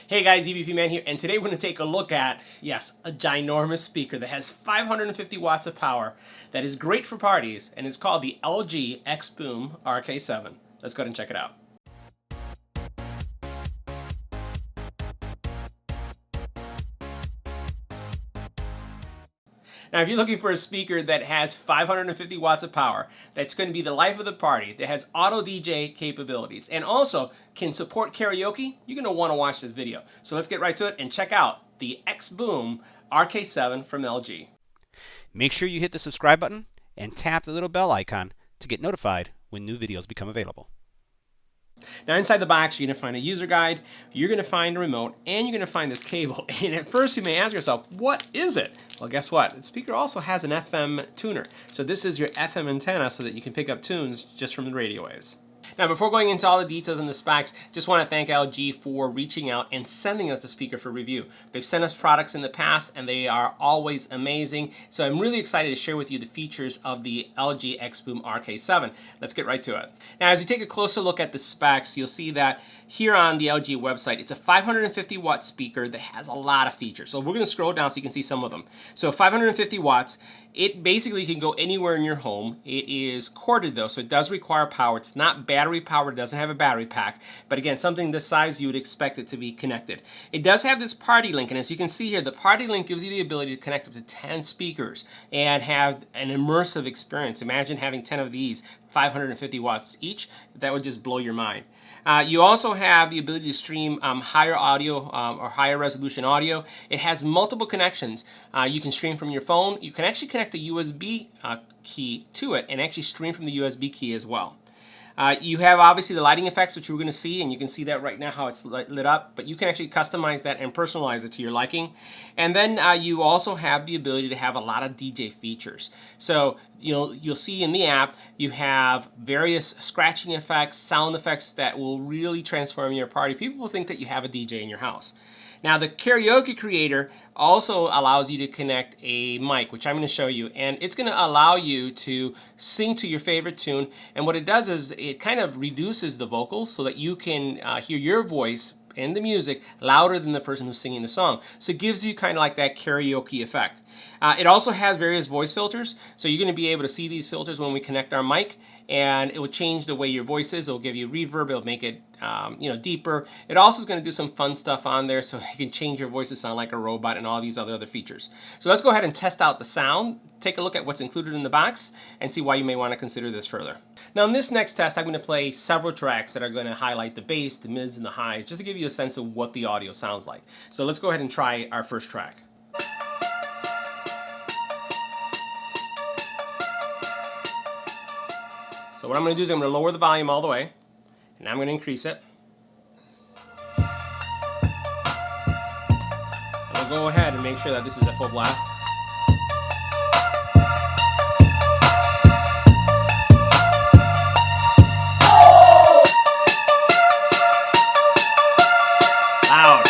Hey guys, EBPMAN here, and today we're going to take a look at, yes, a ginormous speaker that has 550 watts of power that is great for parties, and it's called the LG XBOOM RK7. Let's go ahead and check it out. Now, if you're looking for a speaker that has 550 watts of power, that's going to be the life of the party, that has auto DJ capabilities, and also can support karaoke, you're going to want to watch this video. So let's get right to it and check out the XBOOM RK7 from LG. Make sure you hit the subscribe button and tap the little bell icon to get notified when new videos become available. Now inside the box, you're going to find a user guide, you're going to find a remote, and you're going to find this cable. And at first you may ask yourself, what is it? Well, guess what? The speaker also has an FM tuner. So this is your FM antenna so that you can pick up tunes just from the radio waves. Now, before going into all the details and the specs, just want to thank LG for reaching out and sending us the speaker for review. They've sent us products in the past and they are always amazing. So I'm really excited to share with you the features of the LG XBOOM RK7. Let's get right to it. Now, as we take a closer look at the specs, you'll see that here on the LG website, it's a 550 watt speaker that has a lot of features. So we're going to scroll down so you can see some of them. So 550 watts, it basically can go anywhere in your home. It is corded though, so it does require power. It's not battery powered, it doesn't have a battery pack. But again, something this size, you would expect it to be connected. It does have this party link, and as you can see here, the party link gives you the ability to connect up to 10 speakers and have an immersive experience. Imagine having 10 of these, 550 watts each. That would just blow your mind. You also have the ability to stream higher audio or higher resolution audio. It has multiple connections. You can stream from your phone. You can actually connect a USB key to it and actually stream from the USB key as well. You have obviously the lighting effects, which we're going to see, and you can see that right now how it's lit up, but you can actually customize that and personalize it to your liking. And then you also have the ability to have a lot of DJ features. So you'll see in the app you have various scratching effects, sound effects that will really transform your party. People will think that you have a DJ in your house. Now, the Karaoke creator also allows you to connect a mic, which I'm going to show you, and it's going to allow you to sing to your favorite tune. And what it does is it kind of reduces the vocals so that you can hear your voice and the music louder than the person who's singing the song. So it gives you kind of like that karaoke effect. It also has various voice filters, so you're going to be able to see these filters when we connect our mic, and it will change the way your voice is. It'll give you reverb, it'll make it deeper. It also is going to do some fun stuff on there, so you can change your voice to sound like a robot and all these other features. So let's go ahead and test out the sound, take a look at what's included in the box, and see why you may want to consider this further. Now in this next test, I'm going to play several tracks that are going to highlight the bass, the mids, and the highs, just to give you a sense of what the audio sounds like. So let's go ahead and try our first track. So what I'm going to do is I'm going to lower the volume all the way, and I'm going to increase it. And we'll go ahead and make sure that this is at full blast. Loud.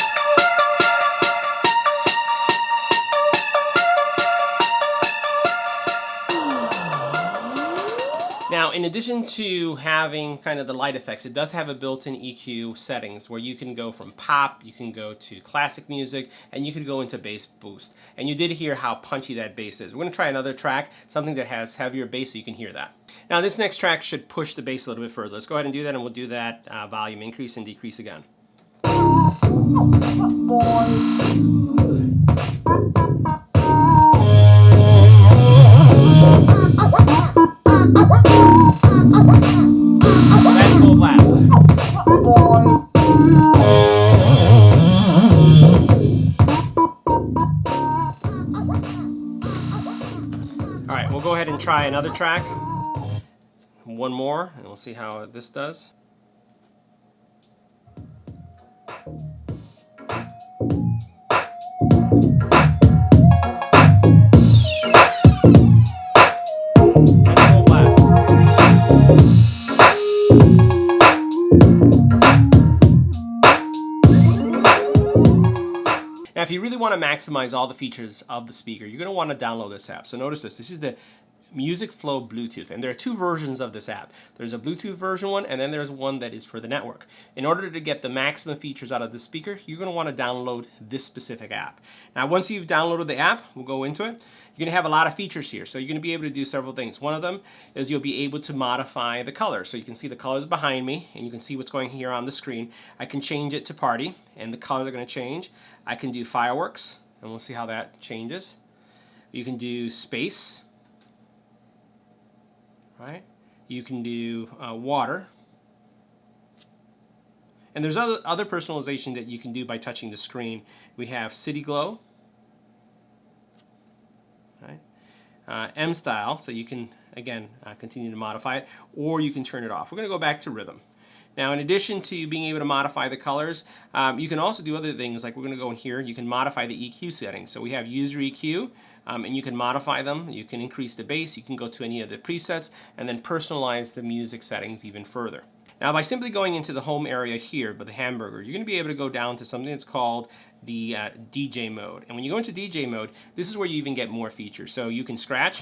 Now, in addition to having kind of the light effects, it does have a built-in EQ settings where you can go from pop, you can go to classic music, and you can go into bass boost. And you did hear how punchy that bass is. We're going to try another track, something that has heavier bass so you can hear that. Now, this next track should push the bass a little bit further. Let's go ahead and do that, and we'll do that volume increase and decrease again. That's full blast. All right, we'll go ahead and try another track. One more, and we'll see how this does. Now, if you really want to maximize all the features of the speaker, you're going to want to download this app. So notice this. This is the Music Flow Bluetooth, and there are two versions of this app. There's a Bluetooth version one, and then there's one that is for the network. In order to get the maximum features out of the speaker, you're going to want to download this specific app. Now, once you've downloaded the app, we'll go into it. You're going to have a lot of features here, so you're going to be able to do several things. One of them is you'll be able to modify the colors. So you can see the colors behind me, and you can see what's going here on the screen. I can change it to party, and the colors are going to change. I can do fireworks, and we'll see how that changes. You can do space. Right? You can do water. And there's other personalization that you can do by touching the screen. We have City Glow. Right? M Style, so you can, again, continue to modify it, or you can turn it off. We're going to go back to rhythm. Now, in addition to being able to modify the colors, you can also do other things, like we're going to go in here, you can modify the EQ settings. So we have user EQ, and you can modify them. You can increase the bass, you can go to any of the presets, and then personalize the music settings even further. Now, by simply going into the home area here, but the hamburger, you're going to be able to go down to something that's called the DJ mode. And when you go into DJ mode, this is where you even get more features. So you can scratch,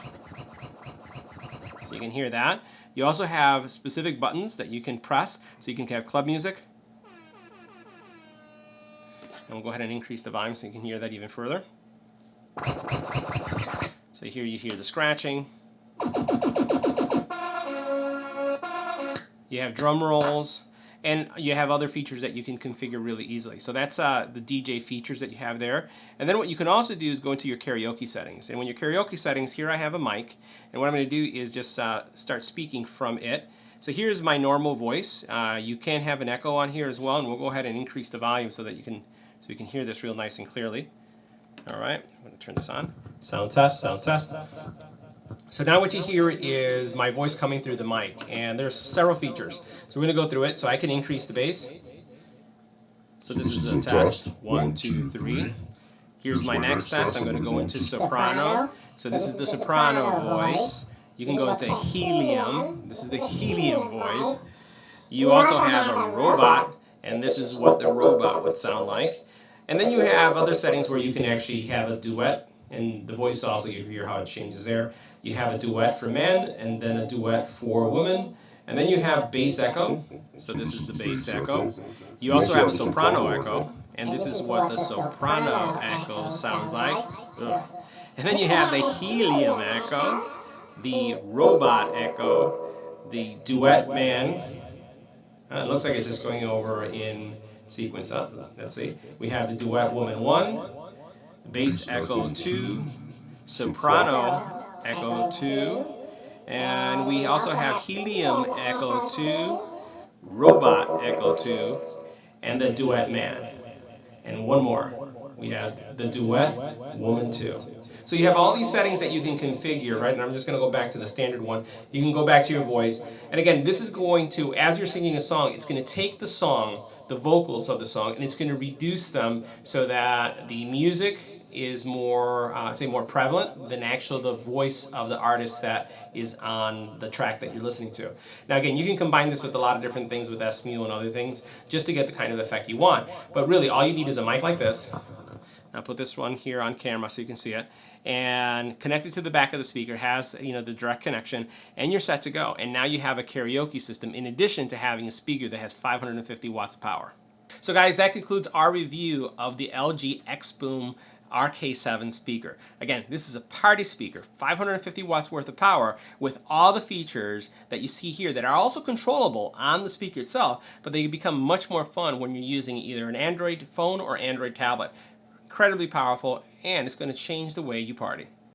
so you can hear that. You also have specific buttons that you can press, so you can have club music. And we'll go ahead and increase the volume so you can hear that even further. So here you hear the scratching. You have drum rolls, and you have other features that you can configure really easily. So that's the DJ features that you have there. And then what you can also do is go into your karaoke settings. And when your karaoke settings, here I have a mic, and what I'm going to do is just start speaking from it. So here's my normal voice. You can have an echo on here as well, and we'll go ahead and increase the volume so that you can hear this real nice and clearly. All right, I'm going to turn this on. Sound test, sound test. So now what you hear is my voice coming through the mic, and there's several features. So we're going to go through it. So I can increase the bass. So this is a test. 1, 2, 3. Here's my next test. I'm going to go into soprano. So this is the soprano voice. You can go into helium. This is the helium voice. You also have a robot, and this is what the robot would sound like. And then you have other settings where you can actually have a duet, and the voice also, you hear how it changes there. You have a duet for men, and then a duet for women. And then you have bass echo. So this is the bass echo. You also have a soprano echo, and this is what the soprano echo sounds like. Ugh. And then you have the helium echo, the robot echo, the duet man. It looks like it's just going over in sequence. Let's see. We have the duet woman 1, bass echo 2, soprano echo 2, and we also have helium echo 2, robot echo 2, and the duet man. And one more. We have the duet woman 2. So you have all these settings that you can configure, right? And I'm just going to go back to the standard one. You can go back to your voice. And again, this is going to, as you're singing a song, it's going to take the song, the vocals of the song, and it's going to reduce them so that the music is more, more prevalent than actually the voice of the artist that is on the track that you're listening to. Now again, you can combine this with a lot of different things with SMU and other things just to get the kind of effect you want. But really, all you need is a mic like this. I'll put this one here on camera so you can see it, and connect it to the back of the speaker, has the direct connection, and you're set to go. And now you have a karaoke system in addition to having a speaker that has 550 watts of power. So guys, that concludes our review of the LG XBOOM RK7 speaker. Again, this is a party speaker, 550 watts worth of power with all the features that you see here that are also controllable on the speaker itself, but they become much more fun when you're using either an Android phone or Android tablet. Incredibly powerful, and it's going to change the way you party.